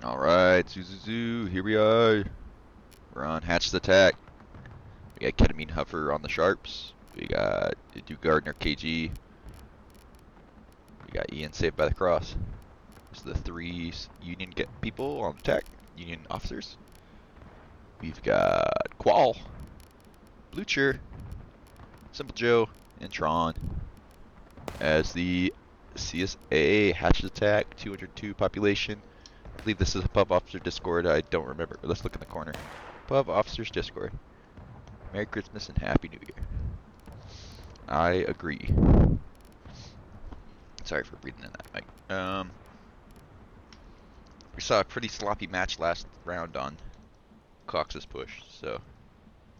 Alright, Zuzuzu, here we are. We're on Hatched Attack. We got Ketamine Huffer on the Sharps. We got Duke Gardner KG. We got Ian Saved by the Cross. There's the three Union people on attack, Union officers. We've got Qual, Blucher, Simple Joe, and Tron as the CSA Hatched Attack 202 population. I believe this is a Pub Officer Discord. I don't remember. Let's look in the corner. Pub Officers Discord. Merry Christmas and Happy New Year. I agree. Sorry for breathing in that mic. We saw a pretty sloppy match last round on Cox's push, so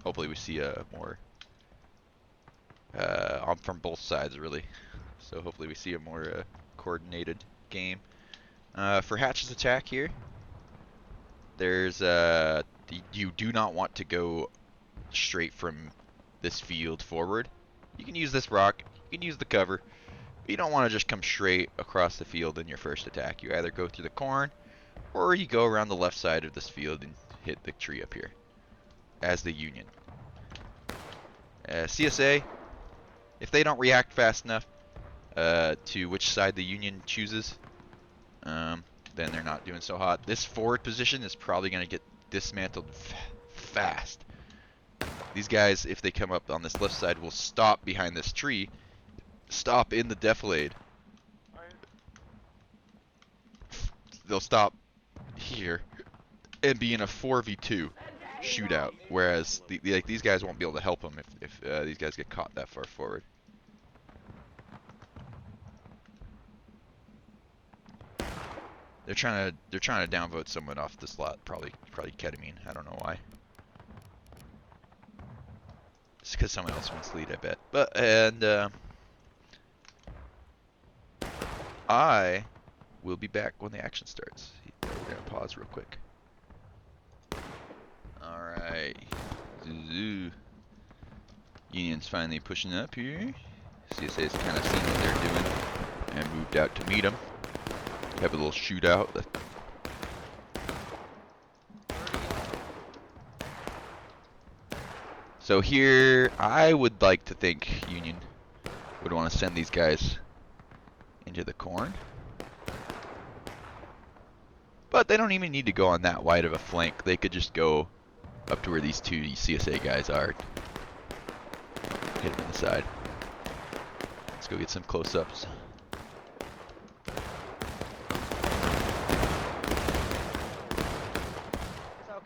hopefully we see a more from both sides really. So hopefully we see a more coordinated game. For Hatch's attack here, there's you do not want to go straight from this field forward. You can use this rock, you can use the cover, but you don't want to just come straight across the field in your first attack. You either go through the corn, or you go around the left side of this field and hit the tree up here as the Union. CSA, if they don't react fast enough to which side the Union chooses, then they're not doing so hot. This forward position is probably going to get dismantled fast. These guys, if they come up on this left side, will stop behind this tree, stop in the defilade. They'll stop here and be in a 4v2 shootout, whereas these guys won't be able to help them if these guys get caught that far forward. They're trying to downvote someone off the slot, probably Ketamine. I don't know why. It's because someone else wants lead, I bet. But I will be back when the action starts. We're gonna pause real quick. All right, Zuzu. Union's finally pushing up here. CSA's kind of seen what they're doing and moved out to meet them. Have a little shootout. So here, I would like to think Union would want to send these guys into the corn. But they don't even need to go on that wide of a flank. They could just go up to where these two CSA guys are. Hit them in the side. Let's go get some close-ups.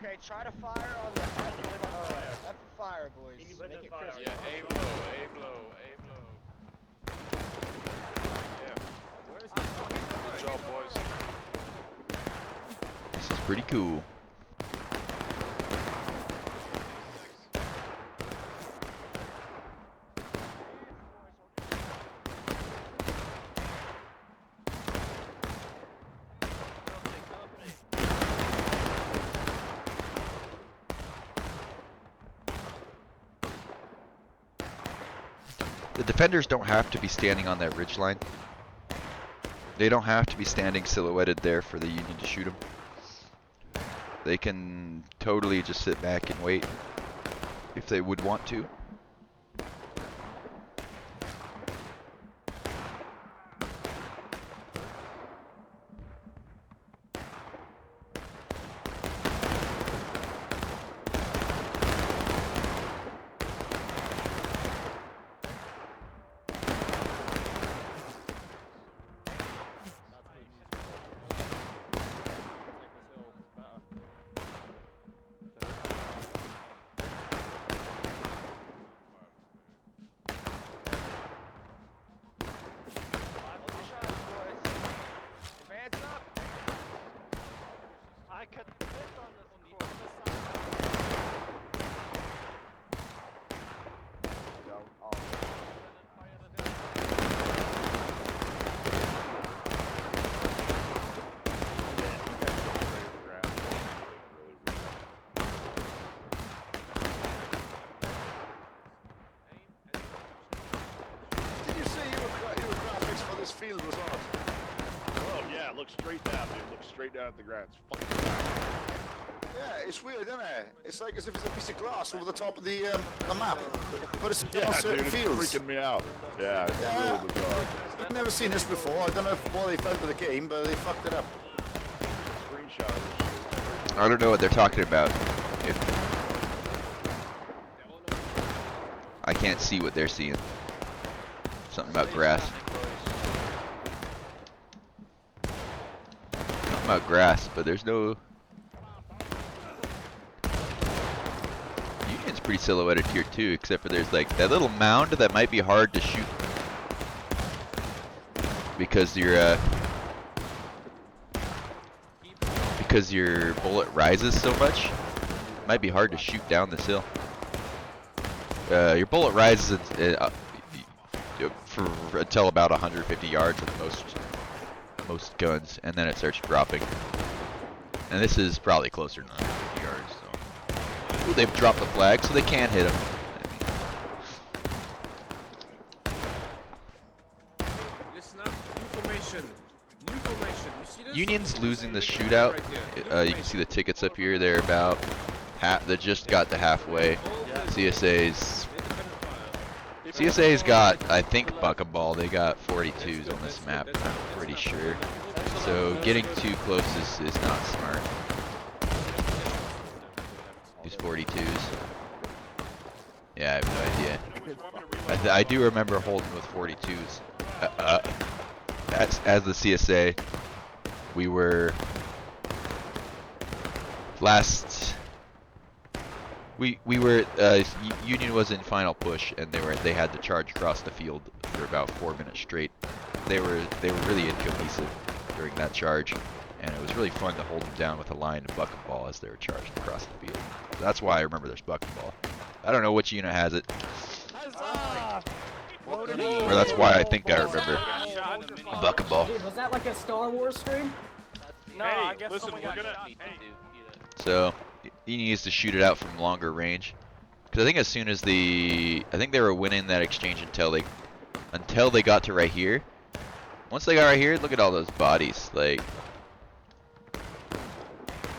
Okay, try to fire on the left fire, boys. Make it fire. crisp. Yeah, aim low, aim low, aim low. Yeah. Where's he? Good job, boys. This is pretty cool. The defenders don't have to be standing on that ridge line. They don't have to be standing silhouetted there for the Union to shoot them. They can totally just sit back and wait if they would want to. Did you say your graphics for this field was off? Oh yeah, look straight down, dude. Look straight straight down at the ground. It's fucking Yeah, it's weird, isn't it? It's like as if it's a piece of glass over the top of the map, but it's yeah, on dude, certain it's fields. freaking me out. Yeah, it's really bizarre. I've never seen this before. I don't know what they found to the game, but they fucked it up. Screenshot of this shit. I don't know what they're talking about. I can't see what they're seeing. Something about grass. Something about grass, but there's no... Union's pretty silhouetted here too, except for there's like that little mound that might be hard to shoot. Because your bullet rises so much, it might be hard to shoot down this hill. Your bullet rises for until about 150 yards with most guns, and then it starts dropping. And this is probably closer than 150 yards. So, ooh, they've dropped the flag, so they can hit him. Listen up. Information. You see this? Union's losing the shootout. You can see the tickets up here. They're about half. They just got to halfway. CSA's got, I think, buckaball. They got 42s on this map. I'm pretty sure. So getting too close is not smart. These 42s. Yeah, I have no idea. I do remember holding with 42s. As the CSA, we were last. We were Union was in final push, and they had to charge across the field for about 4 minutes straight. They were really incohesive during that charge, and it was really fun to hold them down with a line of bucketball as they were charging across the field. So that's why I remember there's bucketball. I don't know which unit has it, or that's why I think I remember bucketball. Dude, was that like a Star Wars stream? No, Hey, I guess listen, someone we're got gonna. shot. Hey, So he needs to shoot it out from longer range, because I think as soon as I think they were winning that exchange until they got to right here. Once they got right here, look at all those bodies. Like,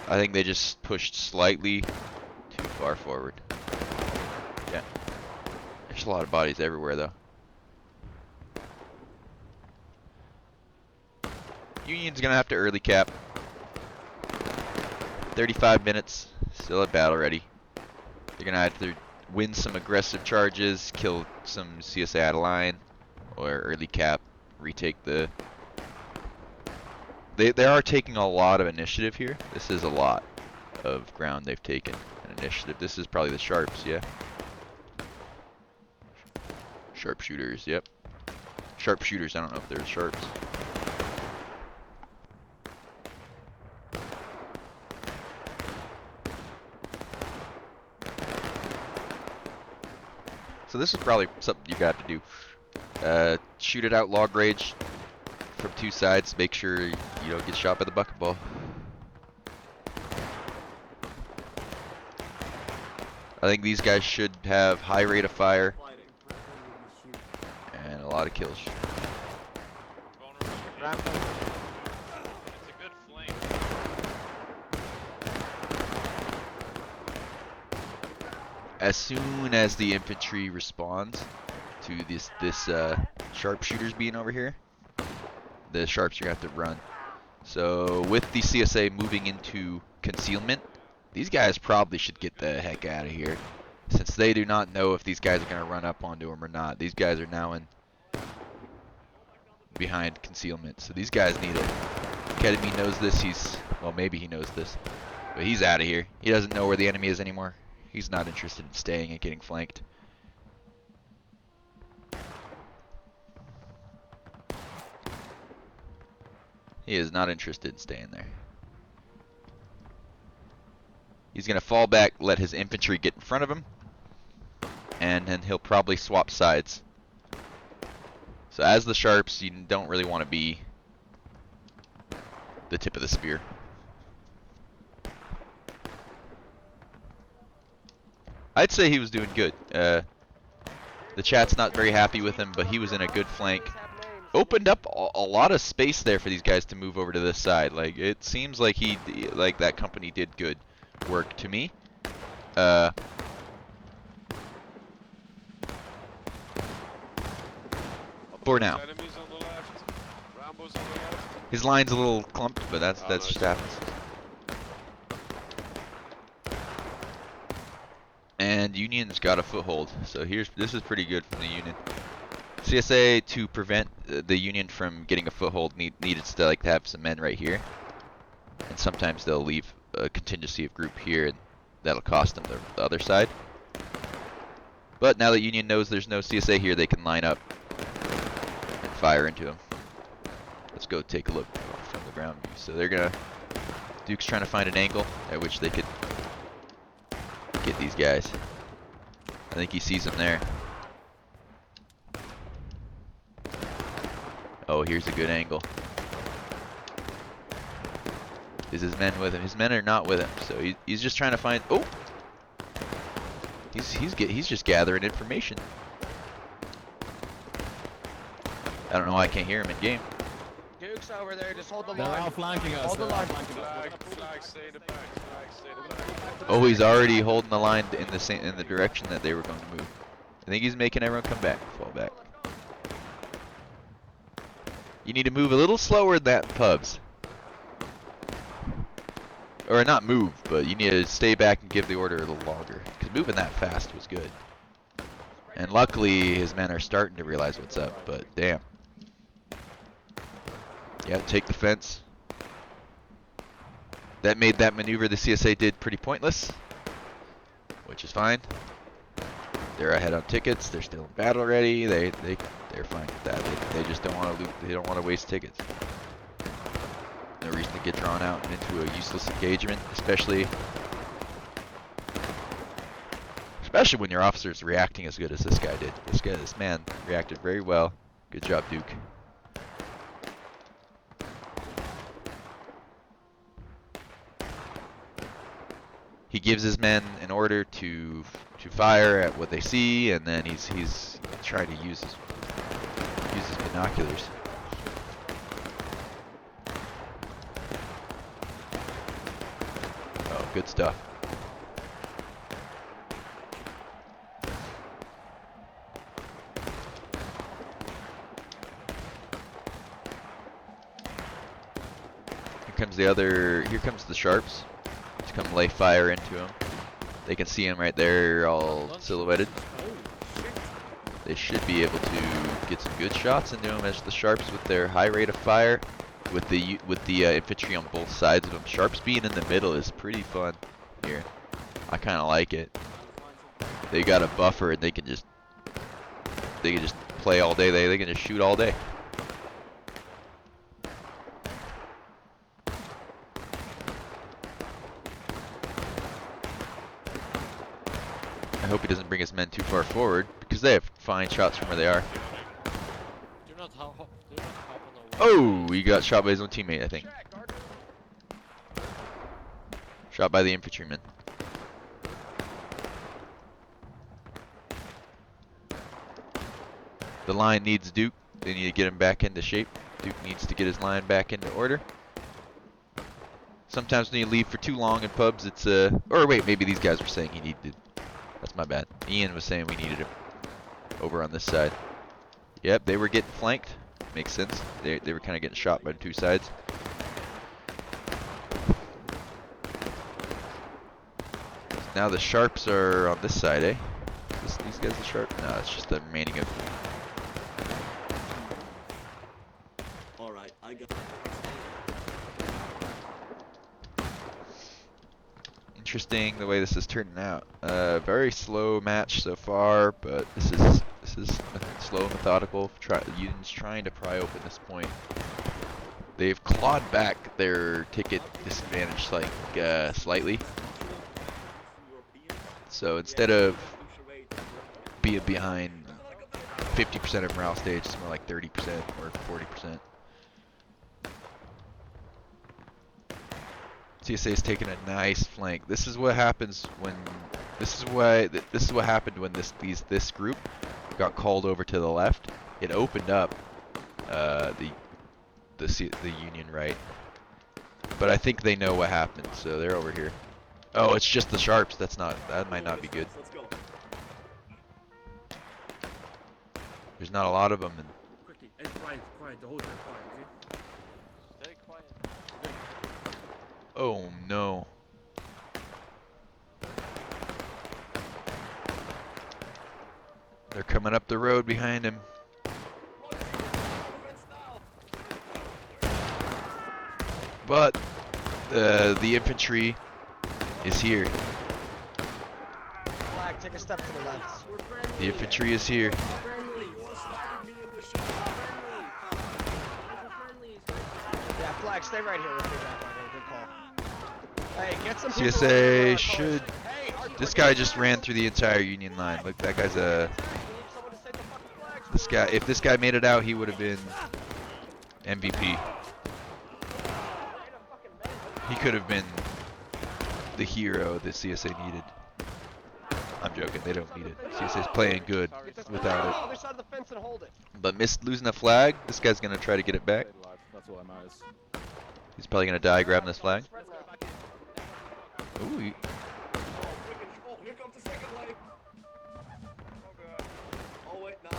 I think they just pushed slightly too far forward. Yeah, there's a lot of bodies everywhere though. Union's gonna have to early cap. 35 minutes, still at battle ready. They're gonna have to win some aggressive charges, kill some CSA out of line, or early cap, retake the... They are taking a lot of initiative here. This is a lot of ground they've taken, an initiative. This is probably the sharps, yeah? Sharpshooters, yep. Sharpshooters, I don't know if they're sharps. So this is probably something you got to do. Shoot it out log range from two sides. Make sure you don't get shot by the bucket ball. I think these guys should have high rate of fire and a lot of kills. It's a good flank. As soon as the infantry responds to this sharpshooters being over here, the sharps are gonna have to run. So with the CSA moving into concealment, these guys probably should get the heck out of here, since they do not know if these guys are gonna run up onto them or not. These guys are now in behind concealment, so these guys need it. Ketamine knows this. Well, maybe he knows this, but he's out of here. He doesn't know where the enemy is anymore. He's not interested in staying and getting flanked. He is not interested in staying there. He's going to fall back, let his infantry get in front of him, and then he'll probably swap sides. So as the sharps, you don't really want to be the tip of the spear. I'd say he was doing good. The chat's not very happy with him, but he was in a good flank. opened up a lot of space there for these guys to move over to this side. Like, it seems like like that company did good work to me. For now. Enemies on the left. Rambo's on the left. His line's a little clumped, but that's Oh, just nice. happens. And Union's got a foothold, so this is pretty good from the Union. CSA, to prevent the Union from getting a foothold, needed to like have some men right here, and sometimes they'll leave a contingency of group here, and that'll cost them the other side. But now that Union knows there's no CSA here, they can line up and fire into them. Let's go take a look from the ground view. So they're gonna, Duke's trying to find an angle at which they could get these guys. I think he sees them there. Oh, here's a good angle. Is his men with him? His men are not with him, so he's just trying to find. Oh, he's just gathering information. I don't know why I can't hear him in game. Duke's over there. Just hold the They're line. outflanking us. Hold the They're line. outflanking us. Flag, stay in the back. Flag, stay in the back. Oh, he's already holding the line in the direction that they were going to move. I think he's making everyone come back, fall back. You need to move a little slower than that, pubs. Or not move, but you need to stay back and give the order a little longer. Because moving that fast was good. And luckily, his men are starting to realize what's up, but damn. Yeah, take the fence. That made that maneuver the CSA did pretty pointless, which is fine. They're ahead on tickets. They're still in battle ready. They're fine with that. They just don't want to loot. They don't want to waste tickets. No reason to get drawn out into a useless engagement, especially when your officer's reacting as good as this guy did. This man reacted very well. Good job, Duke. He gives his men an order to fire at what they see, and then he's trying to use his binoculars. Oh, good stuff. Here comes the Sharps to come lay fire into him. They can see him right there, all silhouetted. They should be able to get some good shots into him as the Sharps, with their high rate of fire, with the infantry on both sides of them. Sharps being in the middle is pretty fun here. I kind of like it. They got a buffer and they can just play all day. They can just shoot all day. I hope he doesn't bring his men too far forward, because they have fine shots from where they are. Do not hop on the Oh, he got shot by his own teammate, I think. Shot by the infantryman. The line needs Duke. They need to get him back into shape. Duke needs to get his line back into order. Sometimes when you leave for too long in pubs, it's or wait, maybe these guys were saying he needed. That's my bad. Ian was saying we needed him over on this side. Yep, they were getting flanked. Makes sense. They were kind of getting shot by two sides. Now the Sharps are on this side, eh? These guys are sharp? No, it's just the remaining of. Alright, I got. Interesting the way this is turning out. Very slow match so far, but this is slow and methodical. Union's trying to pry open this point. They've clawed back their ticket disadvantage slightly. So instead of being behind 50% of morale stage, it's more like 30% or 40%. CSA is taking a nice flank. This is what happens when this is what happened when this group got called over to the left. It opened up the Union right. But I think they know what happened, so they're over here. Oh, it's just the Sharps. That might not be good. Let's go. There's not a lot of them. And Quickly, and quiet, the whole time, quiet, okay? Stay quiet. oh no. They're coming up the road behind him. But the infantry is here. Flag, take a step to the left. The infantry is here. Yeah, Flag, stay right here with me. Good call. Hey, get some people CSA on should. Hey, This guy just ran through the entire Union line. Look, that guy's a. This guy. If this guy made it out, he would have been MVP. He could have been the hero that CSA needed. I'm joking. They don't need it. CSA's playing good without it. Other side of the fence and hold it. But missed losing a flag. This guy's gonna try to get it back. That's all that matters. He's probably gonna die grabbing this flag. Ooh. Oh, here comes the second wave. Oh wait, no.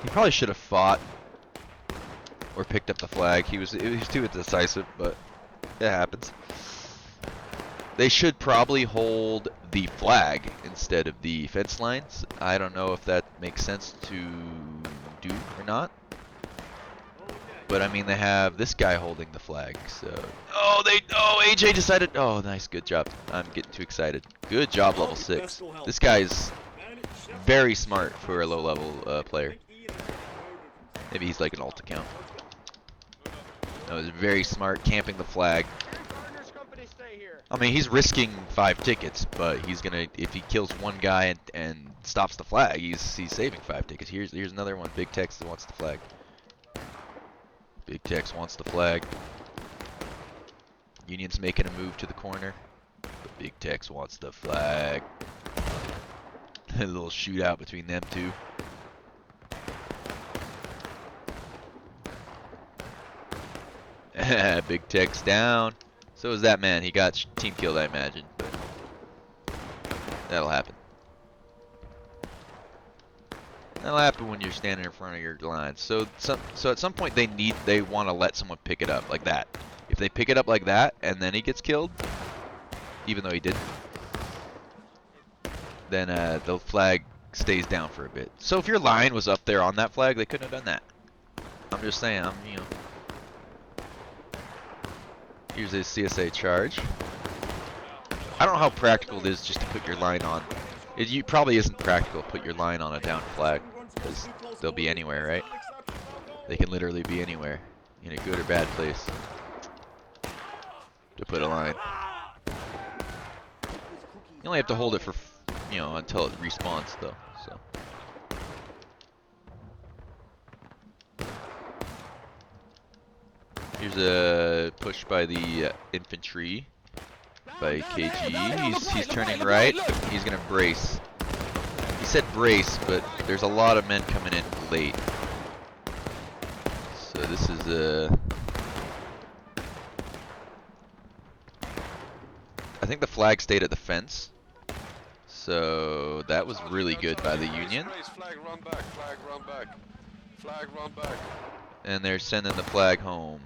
He probably should have fought or picked up the flag. He was too indecisive, but it happens. They should probably hold the flag instead of the fence lines. I don't know if that makes sense to do or not. But I mean, they have this guy holding the flag, so. Oh, AJ decided. Oh, nice, good job. I'm getting too excited. Good job, level 6. This guy's very smart for a low-level player. Maybe he's like an alt account. No, he's very smart, camping the flag. I mean, he's risking 5 tickets, but he's gonna, if he kills one guy and stops the flag, he's saving 5 tickets. Here's another one. Big Tex wants the flag. Big Tex wants the flag. Union's making a move to the corner, but Big Tex wants the flag. A little shootout between them two. Big Tex down. So is that man. He got team killed, I imagine. But that'll happen. That'll happen when you're standing in front of your lines. So at some point they want to let someone pick it up like that. If they pick it up like that and then he gets killed, even though he didn't, then the flag stays down for a bit. So if your line was up there on that flag, they couldn't have done that. I'm just saying. You know. Here's a CSA charge. I don't know how practical it is just to put your line on. It probably isn't practical to put your line on a down flag, because they'll be anywhere, right? They can literally be anywhere, in a good or bad place, to put a line. You only have to hold it for, you know, until it respawns, though. So. Here's a push by the infantry by KG. He's turning right. He's gonna brace. He said brace, but there's a lot of men coming in late. So this is a. I think the flag stayed at the fence. So that was really good by the Union. Flag run back, flag run back. Flag run back. And they're sending the flag home.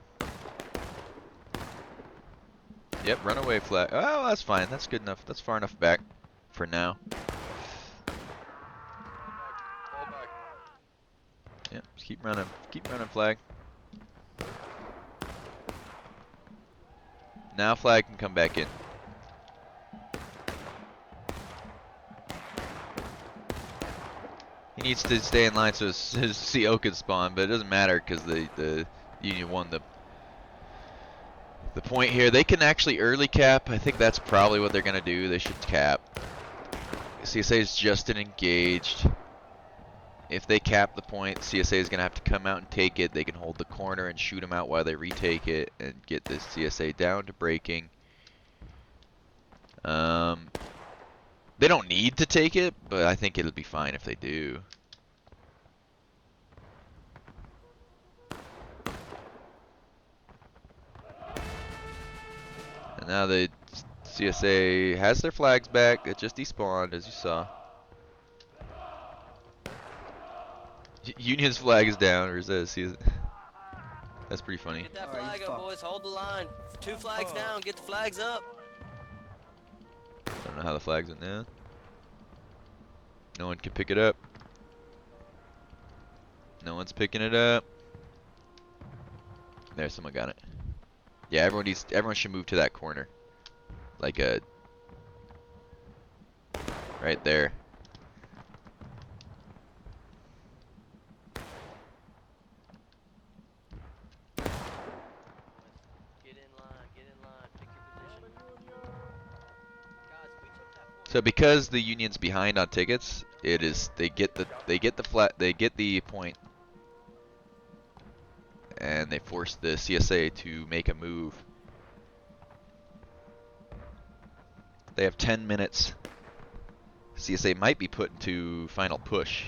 Yep, runaway flag. Oh, that's fine. That's good enough. That's far enough back for now. Fall back. Yep, just keep running. Keep running, flag. Now flag can come back in. He needs to stay in line so his CO can spawn, but it doesn't matter because the Union won the point here. They can actually early cap. I think that's probably what they're gonna do. They should cap. CSA is just engaged. If they cap the point, CSA is gonna have to come out and take it. They can hold the corner and shoot them out while they retake it and get this CSA down to breaking. They don't need to take it, but I think it'll be fine if they do. Now the CSA has their flags back. It just despawned, as you saw. Union's flag is down, or is that a CSA? That's pretty funny. Get that Alright, flag you up, fucked. boys. Hold the line. 2 flags down. Get the flags up. I don't know how the flag's went down. No one can pick it up. No one's picking it up. There, someone got it. Yeah, everyone should move to that corner. Like a right there. Get in line. Get in line. Pick your position. Guys, we took that point. So because the Union's behind on tickets, they get the point, and they force the CSA to make a move. They have 10 minutes. CSA might be put into final push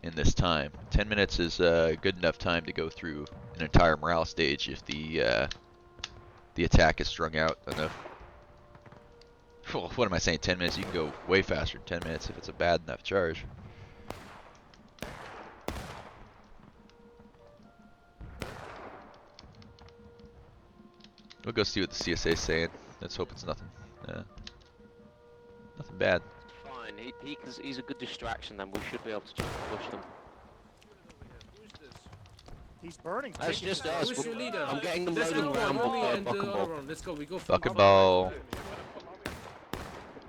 in this time. 10 minutes is good enough time to go through an entire morale stage if the attack is strung out enough. Well, what am I saying? 10 minutes? You can go way faster than 10 minutes if it's a bad enough charge. We'll go see what the CSA is saying. Let's hope it's nothing. Nothing bad. Fine, he's a good distraction then, we should be able to just push them. He's burning. That's tickets. just us. Who's your leader? I'm getting them Let's loading go, around Romy with and buck and ball. Auron. Let's go. We go from Bucketball.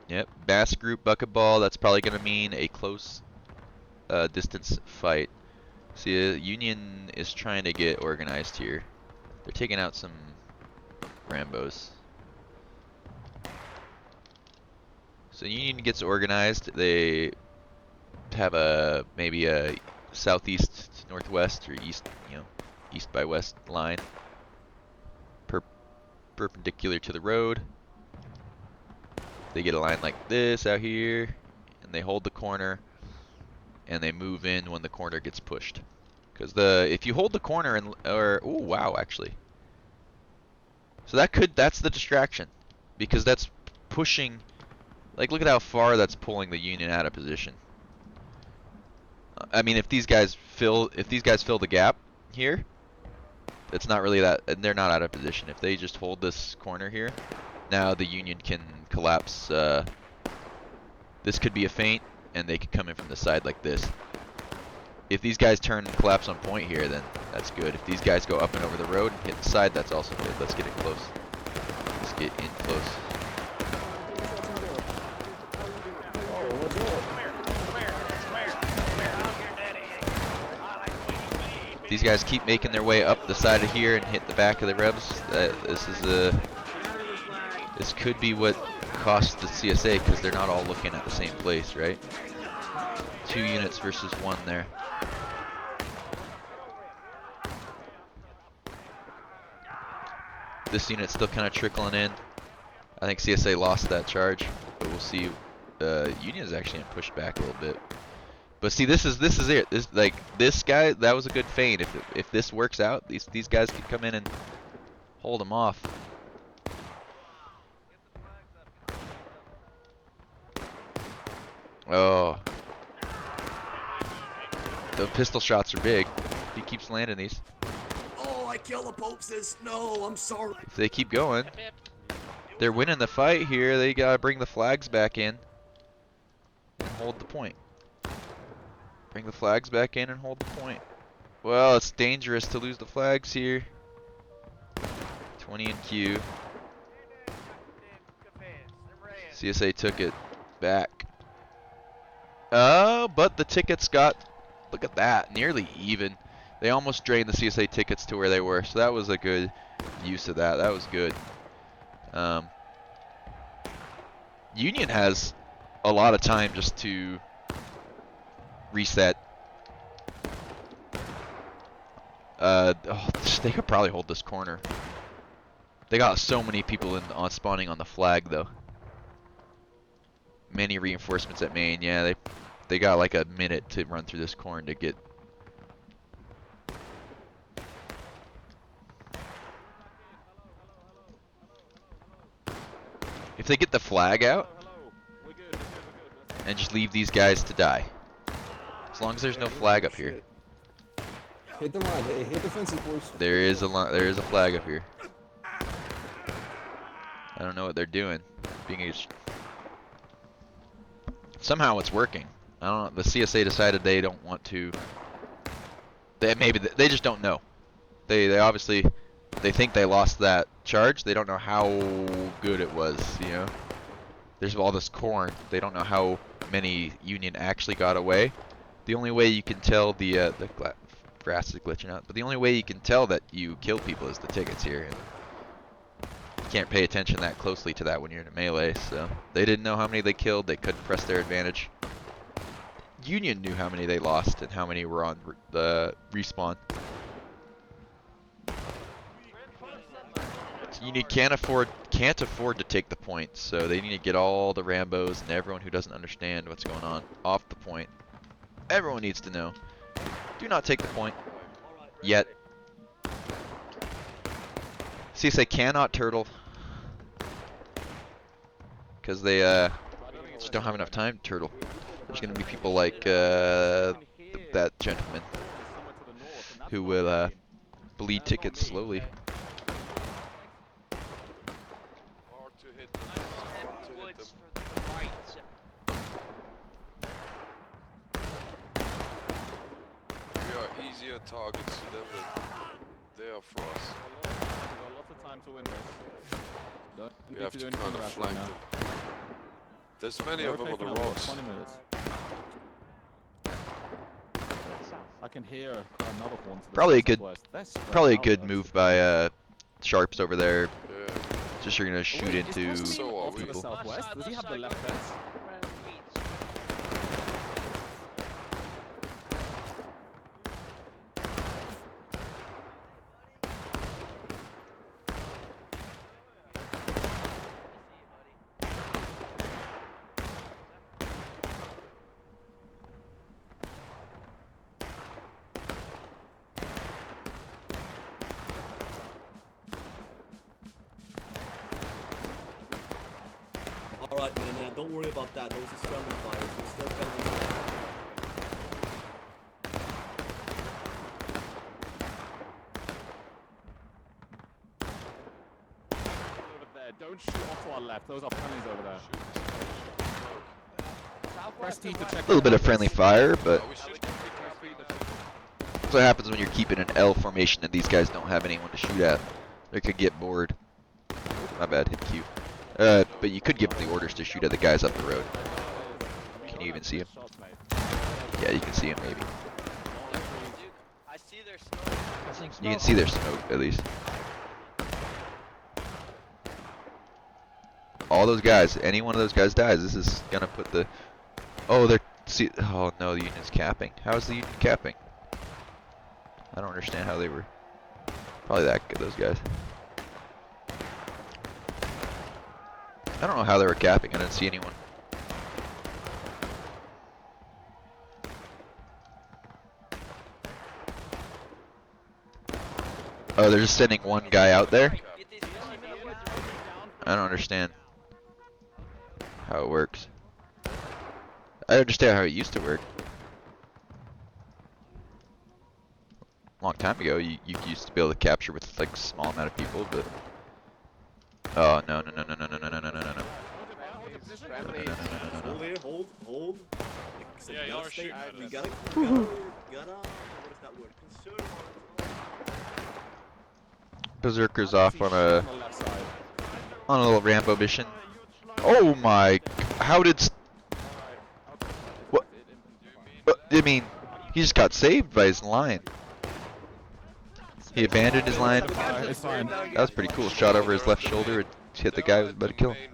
Yep, Bass Group Bucketball. That's probably going to mean a close distance fight. See, Union is trying to get organized here. They're taking out some Rambos. So Union gets organized. They have maybe a southeast to northwest or east, east by west line, perpendicular to the road. They get a line like this out here, and they hold the corner, and they move in when the corner gets pushed. Because if you hold the corner oh wow, actually. So that's the distraction, because that's pushing. Like, look at how far that's pulling the Union out of position. I mean, if these guys fill the gap here, it's not really that, and they're not out of position. If they just hold this corner here, now the Union can collapse. This could be a feint, and they could come in from the side like this. If these guys turn and collapse on point here, then that's good. If these guys go up and over the road and hit the side, that's also good. Let's get it close. Let's get in close. These guys keep making their way up the side of here and hit the back of the Rebs. This could be what costs the CSA, because they're not all looking at the same place, right? 2 units versus 1 there. This unit's still kind of trickling in. I think CSA lost that charge, but we'll see. Union is actually gonna push back a little bit. But see, this is it. This guy, that was a good feint. If this works out, these guys can come in and hold him off. Oh, the pistol shots are big. He keeps landing these. Oh, I killed the Popes. No, I'm sorry. If they keep going, they're winning the fight here. They gotta bring the flags back in and hold the point. Bring the flags back in and hold the point. Well, it's dangerous to lose the flags here. 20 in queue. CSA took it back. But the tickets got, look at that, nearly even. They almost drained the CSA tickets to where they were, so that was a good use of that. That was good. Union has a lot of time just to reset. They could probably hold this corner. They got so many people spawning on the flag though. Many reinforcements at main. Yeah, they got like a minute to run through this corn to get. If they get the flag out and just leave these guys to die. As long as there's no flag up here. Hit the line. Hit the fences, boys. There is a flag up here. I don't know what they're doing. Somehow it's working. I don't know. The CSA decided they don't want to. They just don't know. They obviously think they lost that charge. They don't know how good it was. You know. There's all this corn. They don't know how many Union actually got away. The only way you can tell the grass is glitching out. But the only way you can tell that you killed people is the tickets here. And you can't pay attention that closely to that when you're in a melee. So they didn't know how many they killed. They couldn't press their advantage. Union knew how many they lost and how many were on the respawn. So Union can't afford to take the point. So they need to get all the Rambos and everyone who doesn't understand what's going on off the point. Everyone needs to know. Do not take the point yet. CSA cannot turtle because they just don't have enough time to turtle. There's gonna be people like that gentleman who will bleed tickets slowly. Easier targets to them than they are for us. We've got lots of time to win this. We have to kind of flank them. There's many of them on the rocks. 20 minutes. I can hear another one. Probably a good move by Sharps over there. Yeah. Just you're gonna shoot into So are we. people. Southwest. Does he have the left fence? Alright, man, don't worry about that. Those are scramble fires. We're still coming. Over there. Don't shoot off to our left. Those are friendlies over there. Press T to check. a little bit of friendly fire, but that's what happens when you're keeping an L formation and these guys don't have anyone to shoot at. They could get bored. My bad, hit Q. But you could give them the orders to shoot at the guys up the road. Can you even see him? Yeah, you can see him maybe. I see their smoke. You can see their smoke at least. All those guys, any one of those guys dies, this is gonna put the... Oh, they're... See, oh no, the Union's capping. How is the Union capping? I don't understand how they were... Probably that good, those guys. I don't know how they were capping, I didn't see anyone. Oh, they're just sending one guy out there? I don't understand how it works. I understand how it used to work. A long time ago, you used to be able to capture with like a small amount of people, but... Oh, no. Hold here, hold. Yeah, y'all are shooting at We us. gotta, what is that word? Conserve. Berserker's off on a little Rambo mission. Oh my! How did? What? I mean, he just got saved by his line. He abandoned his line. It's fine. That was pretty cool. Shot over his left shoulder and hit the guy who was about to kill him.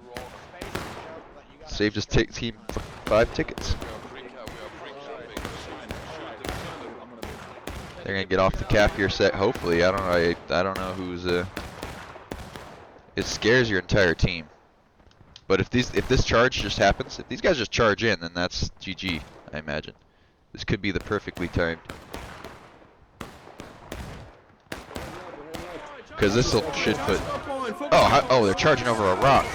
Saved his team 5 tickets. They're gonna get off the cap here set. Hopefully, I don't know who's. It scares your entire team. But if this charge just happens, if these guys just charge in, then that's GG. I imagine. This could be the perfectly timed. Because this should put. Oh, they're charging over a rock.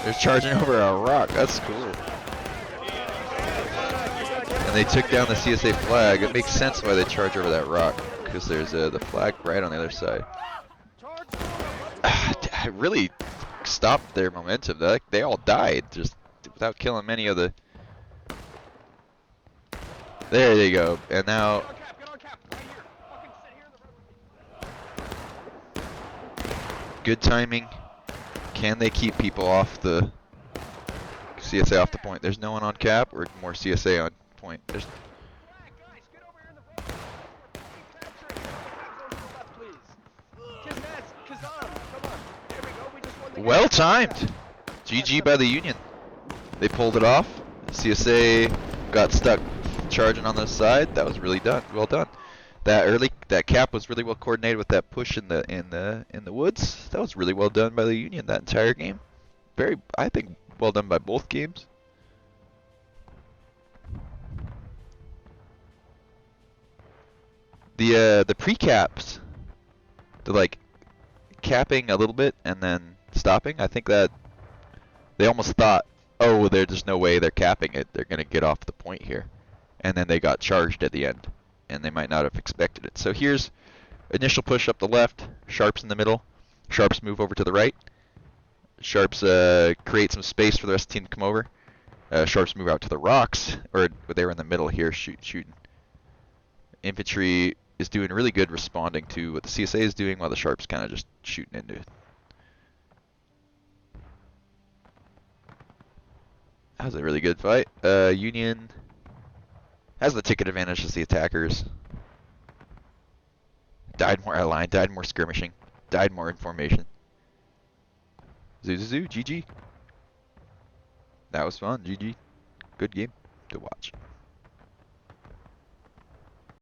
They're charging over a rock. That's cool. And they took down the CSA flag. It makes sense why they charge over that rock, because there's the flag right on the other side. It really stopped their momentum. They all died just without killing many of the. There they go. And now. Good timing. Can they keep people off the CSA off the point? There's no one on cap or more CSA on point. There's well timed. GG by the Union. They pulled it off. CSA got stuck charging on the side. That was really done. Well done. That cap was really well coordinated with that push in the woods. That was really well done by the Union that entire game. I think well done by both games. The pre-caps, the like capping a little bit and then stopping. I think that they almost thought, oh, there's no way they're capping it. They're gonna get off the point here, and then they got charged at the end, and they might not have expected it. So here's initial push up the left, Sharps in the middle, Sharps move over to the right, Sharps create some space for the rest of the team to come over, Sharps move out to the rocks, or they were in the middle here shooting. Infantry is doing really good responding to what the CSA is doing while the Sharps kind of just shooting into it. That was a really good fight. Union has the ticket advantage as the attackers. Died more outline, died more skirmishing, died more in formation. Zoo, GG. That was fun, GG. Good game to watch.